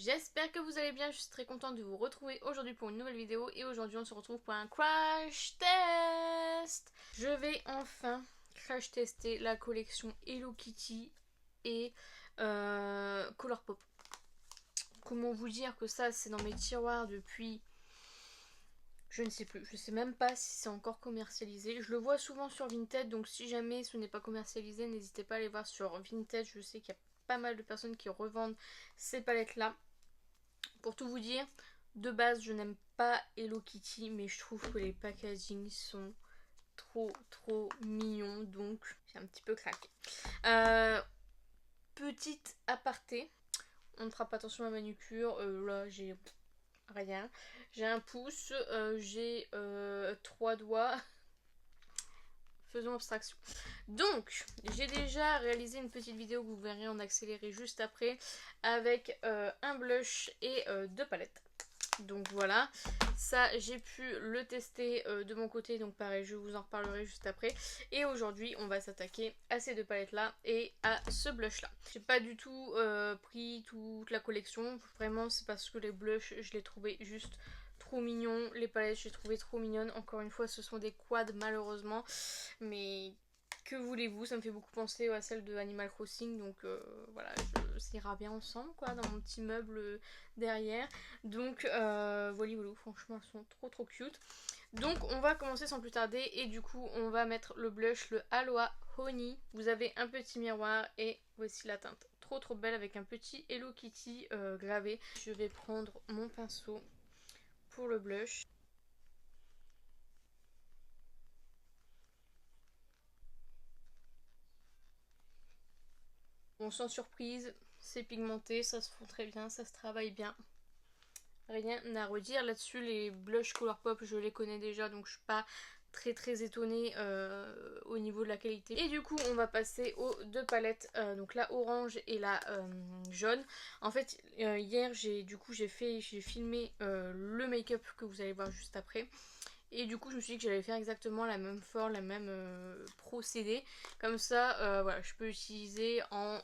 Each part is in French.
j'espère que vous allez bien, je suis très contente de vous retrouver aujourd'hui pour une nouvelle vidéo et aujourd'hui on se retrouve pour un crash test. Je vais enfin crash tester la collection Hello Kitty et Colourpop. Comment vous dire que ça c'est dans mes tiroirs depuis... Je ne sais plus, je sais même pas si c'est encore commercialisé. Je le vois souvent sur Vinted, donc si jamais ce n'est pas commercialisé, n'hésitez pas à aller voir sur Vinted. Je sais qu'il y a pas mal de personnes qui revendent ces palettes là. Pour tout vous dire, de base je n'aime pas Hello Kitty, mais je trouve que les packaging sont trop mignons, donc j'ai un petit peu craqué. Petite aparté, on ne fera pas attention à ma manucure, là j'ai rien. J'ai un pouce, j'ai 3 doigts. Faisons abstraction. Donc, j'ai déjà réalisé une petite vidéo que vous verrez en accéléré juste après avec un blush et 2 palettes. Donc voilà, ça j'ai pu le tester de mon côté, donc pareil je vous en reparlerai juste après. Et aujourd'hui on va s'attaquer à ces 2 palettes là et à ce blush là. J'ai pas du tout pris toute la collection, vraiment c'est parce que les blushs je les trouvais juste trop mignons, les palettes je les trouvais trop mignonnes. Encore une fois ce sont des quads malheureusement, mais que voulez-vous, ça me fait beaucoup penser à celle de Animal Crossing, donc voilà, ça ira bien ensemble quoi, dans mon petit meuble derrière. Donc voilà, franchement elles sont trop cute. Donc on va commencer sans plus tarder et du coup on va mettre le blush, le Aloha Honey. Vous avez un petit miroir et voici la teinte. Trop belle avec un petit Hello Kitty gravé. Je vais prendre mon pinceau pour le blush. Bon, sans surprise, c'est pigmenté, ça se fond très bien, ça se travaille bien. Rien à redire là-dessus. Les blushs Colourpop je les connais déjà, donc je suis pas très étonnée au niveau de la qualité. Et du coup on va passer aux 2 palettes, donc la orange et la jaune. En fait hier j'ai filmé le make-up que vous allez voir juste après. Et du coup je me suis dit que j'allais faire exactement la même forme, la même procédé. Comme ça voilà, je peux utiliser en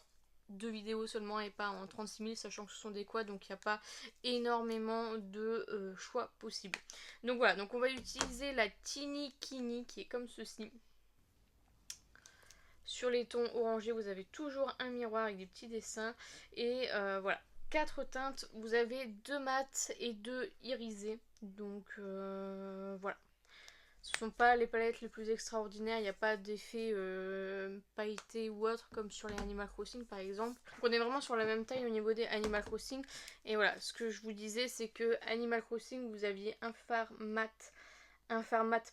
2 vidéos seulement et pas en 36 000, sachant que ce sont des quads, donc il n'y a pas énormément de choix possibles. Donc voilà, donc on va utiliser la Teeny Kini qui est comme ceci. Sur les tons orangés vous avez toujours un miroir avec des petits dessins et voilà. 4 teintes, vous avez 2 mat et 2 irisés, donc voilà. Ce sont pas les palettes les plus extraordinaires, il n'y a pas d'effet pailleté ou autre comme sur les Animal Crossing par exemple. On est vraiment sur la même taille au niveau des Animal Crossing. Et voilà, ce que je vous disais c'est que Animal Crossing vous aviez un fard mat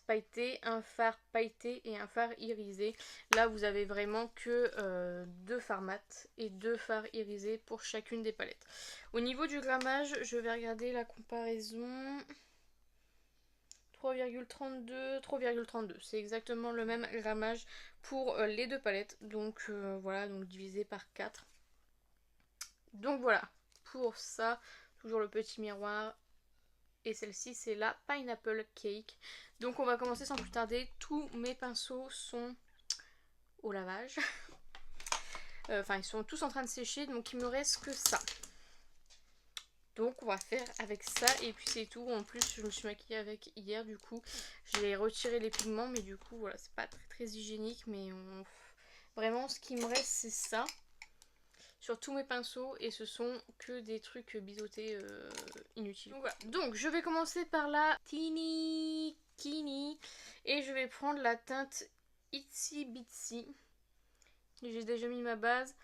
pailleté, un fard pailleté et un fard irisé. Là vous avez vraiment que 2 fards mat et 2 fards irisés pour chacune des palettes. Au niveau du grammage, je vais regarder la comparaison. 3,32, c'est exactement le même grammage pour les 2 palettes, donc voilà, donc divisé par 4. Donc voilà, pour ça, toujours le petit miroir, et celle-ci c'est la Pineapple Cake. Donc on va commencer sans plus tarder, tous mes pinceaux sont au lavage, enfin ils sont tous en train de sécher, donc il me reste que ça. Donc on va faire avec ça et puis c'est tout. En plus je me suis maquillée avec hier, du coup j'ai retiré les pigments, mais du coup voilà, c'est pas très hygiénique, mais vraiment ce qui me reste c'est ça sur tous mes pinceaux et ce sont que des trucs biseautés inutiles. Donc voilà, donc je vais commencer par la Teeny Kini et je vais prendre la teinte Itsy Bitsy. J'ai déjà mis ma base.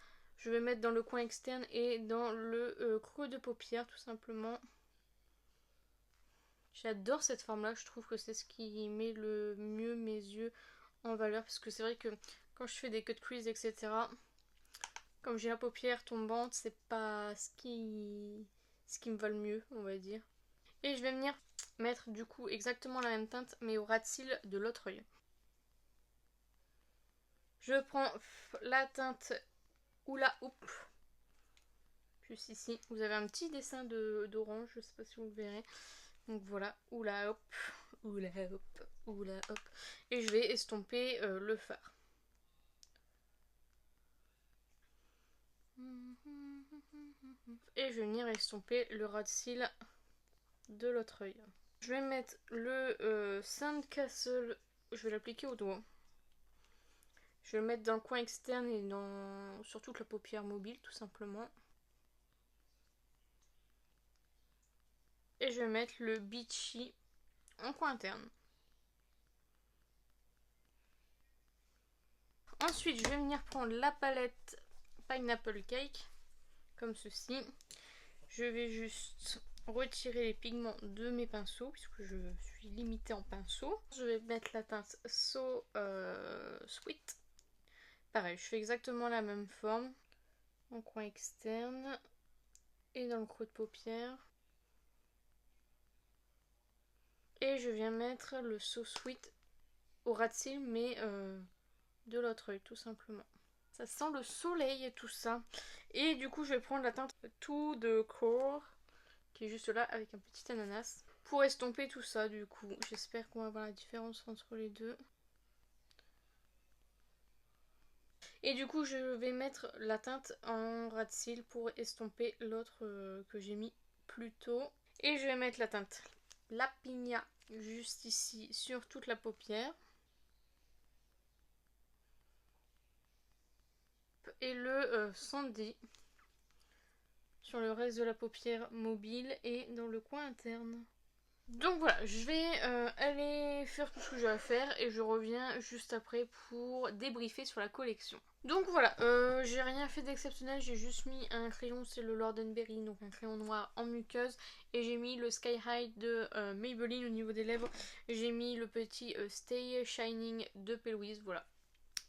Je vais mettre dans le coin externe et dans le creux de paupière tout simplement. J'adore cette forme là, je trouve que c'est ce qui met le mieux mes yeux en valeur. Parce que c'est vrai que quand je fais des cut crease etc, comme j'ai la paupière tombante, c'est pas ce qui me va le mieux on va dire. Et je vais venir mettre du coup exactement la même teinte mais au ras de cils de l'autre œil. Je prends la teinte Hula Hoop. Juste ici, vous avez un petit dessin d'orange, je sais pas si vous le verrez. Donc voilà, oula hop, oula hop, oula hop. Et je vais estomper le fard. Et je vais venir estomper le ras de cils de l'autre œil. Je vais mettre le Sandcastle, je vais l'appliquer au doigt. Je vais le mettre dans le coin externe et sur toute la paupière mobile tout simplement. Et je vais mettre le Beachy en coin interne. Ensuite, je vais venir prendre la palette Pineapple Cake, comme ceci. Je vais juste retirer les pigments de mes pinceaux, puisque je suis limitée en pinceau. Je vais mettre la teinte So Sweet. Pareil, je fais exactement la même forme, en coin externe et dans le creux de paupière. Et je viens mettre le So Sweet au ras de cils, mais de l'autre œil, tout simplement. Ça sent le soleil et tout ça. Et du coup, je vais prendre la teinte To The Core, qui est juste là, avec un petit ananas, pour estomper tout ça, du coup. J'espère qu'on va voir la différence entre les deux. Et du coup, je vais mettre la teinte en ras de cils pour estomper l'autre que j'ai mis plus tôt. Et je vais mettre la teinte La Pigna juste ici sur toute la paupière. Et le Sandy sur le reste de la paupière mobile et dans le coin interne. Donc voilà, je vais aller faire tout ce que j'ai à faire et je reviens juste après pour débriefer sur la collection. Donc voilà, j'ai rien fait d'exceptionnel, j'ai juste mis un crayon, c'est le Lord & Berry, donc un crayon noir en muqueuse, et j'ai mis le Sky High de Maybelline au niveau des lèvres, j'ai mis le petit Stay Shining de P. Louise, voilà.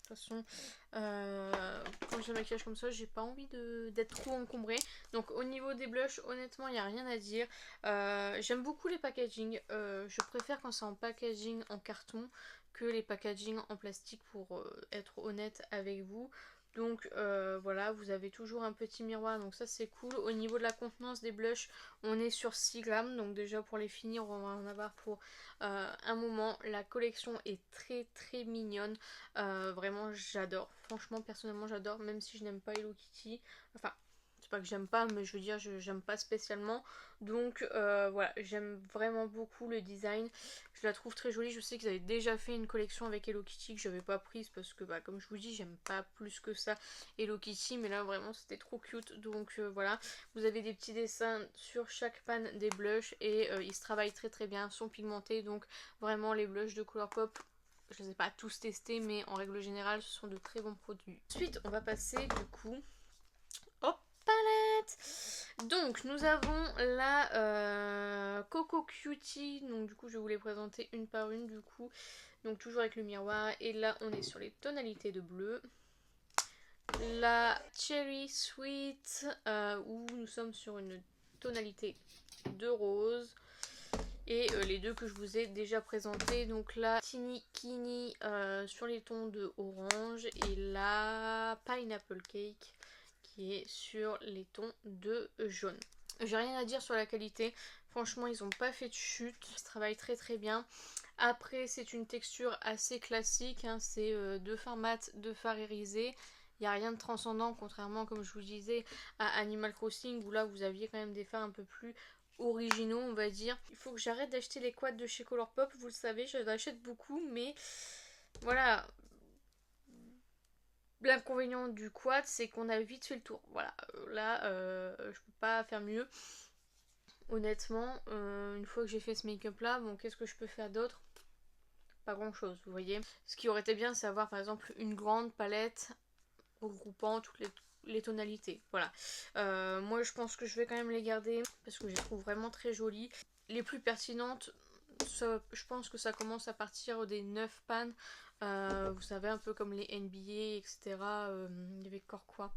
De toute façon, quand j'ai le maquillage comme ça, j'ai pas envie d'être trop encombrée. Donc au niveau des blushs, honnêtement, il n'y a rien à dire. J'aime beaucoup les packaging. Je préfère quand c'est en packaging en carton que les packaging en plastique, pour être honnête avec vous. Donc voilà, vous avez toujours un petit miroir, donc ça c'est cool. Au niveau de la contenance des blushs, on est sur 6 grammes, donc déjà pour les finir on va en avoir pour un moment. La collection est très très mignonne, vraiment j'adore, franchement personnellement j'adore, même si je n'aime pas Hello Kitty, enfin c'est pas que j'aime pas, mais je veux dire j'aime pas spécialement. Donc voilà, j'aime vraiment beaucoup le design, je la trouve très jolie. Je sais qu'ils avaient déjà fait une collection avec Hello Kitty que j'avais pas prise parce que bah, comme je vous dis, j'aime pas plus que ça Hello Kitty, mais là vraiment c'était trop cute. Donc voilà, vous avez des petits dessins sur chaque panne des blushs et ils se travaillent très très bien, sont pigmentés, donc vraiment les blushs de Colourpop, je les ai pas tous testés, mais en règle générale ce sont de très bons produits. Ensuite on va passer du coup aux palettes. Donc nous avons la Coco Cutie, donc du coup je vais vous les présenter une par une du coup. Donc toujours avec le miroir, et là on est sur les tonalités de bleu. La Cherry Sweet où nous sommes sur une tonalité de rose. Et les deux que je vous ai déjà présentés, donc la Teeny Kini sur les tons de orange et la Pineapple Cake qui est sur les tons de jaune. J'ai rien à dire sur la qualité, franchement ils n'ont pas fait de chute, ils travaillent très très bien. Après c'est une texture assez classique, hein, c'est deux fards mat, deux fards irisés. Il n'y a rien de transcendant, contrairement comme je vous disais à Animal Crossing où là vous aviez quand même des fards un peu plus originaux on va dire. Il faut que j'arrête d'acheter les quads de chez Colourpop, vous le savez, je les achète beaucoup, mais voilà. L'inconvénient du quad, c'est qu'on a vite fait le tour. Voilà, là, je peux pas faire mieux. Honnêtement, une fois que j'ai fait ce make-up là, bon, qu'est-ce que je peux faire d'autre? Pas grand-chose, vous voyez. Ce qui aurait été bien, c'est avoir par exemple une grande palette regroupant toutes les tonalités. Voilà. Moi, je pense que je vais quand même les garder parce que je les trouve vraiment très jolies. Les plus pertinentes, ça, je pense que ça commence à partir des 9 pannes. Vous savez, un peu comme les NBA, etc. Il y avait encore quoi,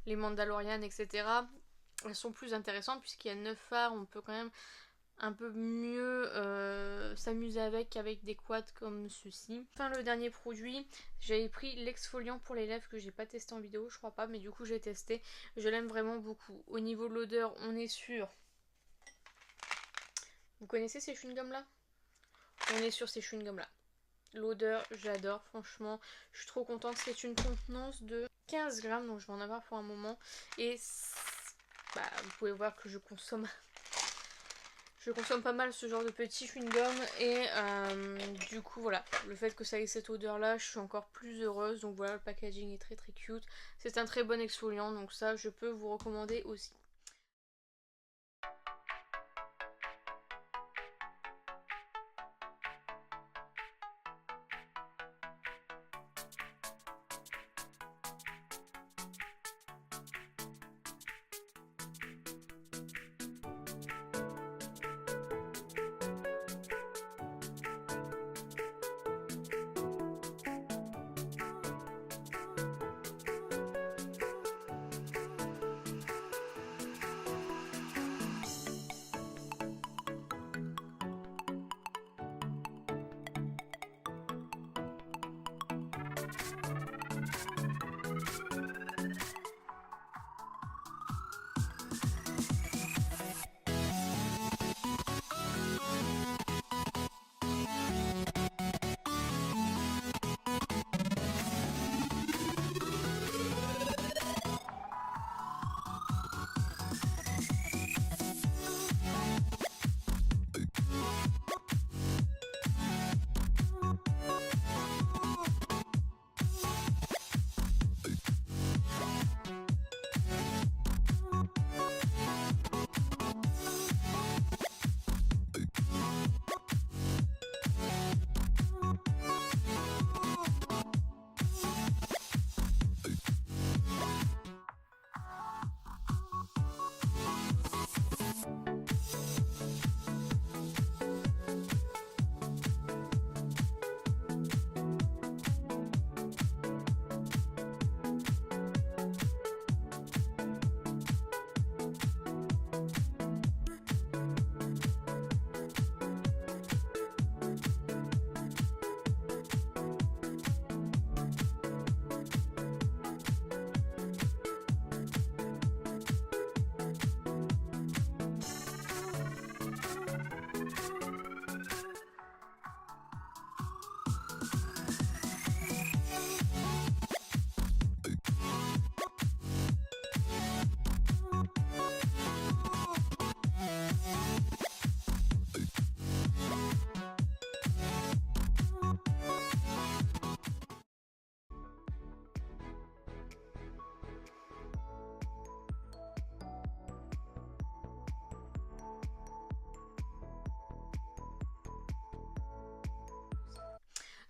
les Mandalorian, etc. Elles sont plus intéressantes puisqu'il y a 9 phares, on peut quand même un peu mieux s'amuser avec des quads comme ceci. Enfin, le dernier produit, j'avais pris l'exfoliant pour les lèvres que j'ai pas testé en vidéo, je crois pas, mais du coup j'ai testé. Je l'aime vraiment beaucoup. Au niveau de l'odeur, on est sûr. Vous connaissez ces chewing-gums là? On est sur ces chewing-gums là. L'odeur, j'adore, franchement. Je suis trop contente. C'est une contenance de 15 grammes, donc je vais en avoir pour un moment. Et bah, vous pouvez voir que je consomme pas mal ce genre de petits chewing-gum. Et du coup, voilà, le fait que ça ait cette odeur-là, je suis encore plus heureuse. Donc voilà, le packaging est très très cute. C'est un très bon exfoliant, donc ça, je peux vous recommander aussi.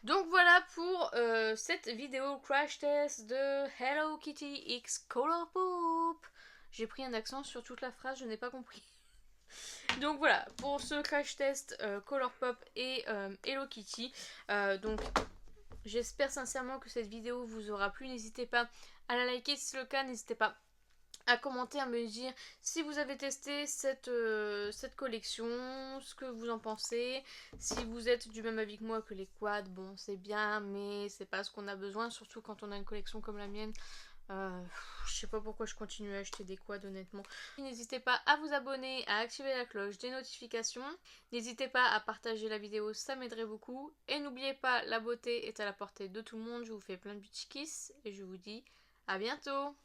Donc voilà pour cette vidéo crash test de Hello Kitty X Color Pop. J'ai pris un accent sur toute la phrase, je n'ai pas compris. Donc voilà, pour ce crash test Color Pop et Hello Kitty. Donc j'espère sincèrement que cette vidéo vous aura plu. N'hésitez pas à la liker si c'est le cas, n'hésitez pas à commenter, à me dire si vous avez testé cette collection, ce que vous en pensez, si vous êtes du même avis que moi que les quads, bon c'est bien mais c'est pas ce qu'on a besoin, surtout quand on a une collection comme la mienne. Je sais pas pourquoi je continue à acheter des quads honnêtement. N'hésitez pas à vous abonner, à activer la cloche des notifications. N'hésitez pas à partager la vidéo, ça m'aiderait beaucoup. Et n'oubliez pas, la beauté est à la portée de tout le monde. Je vous fais plein de petits kiss et je vous dis à bientôt.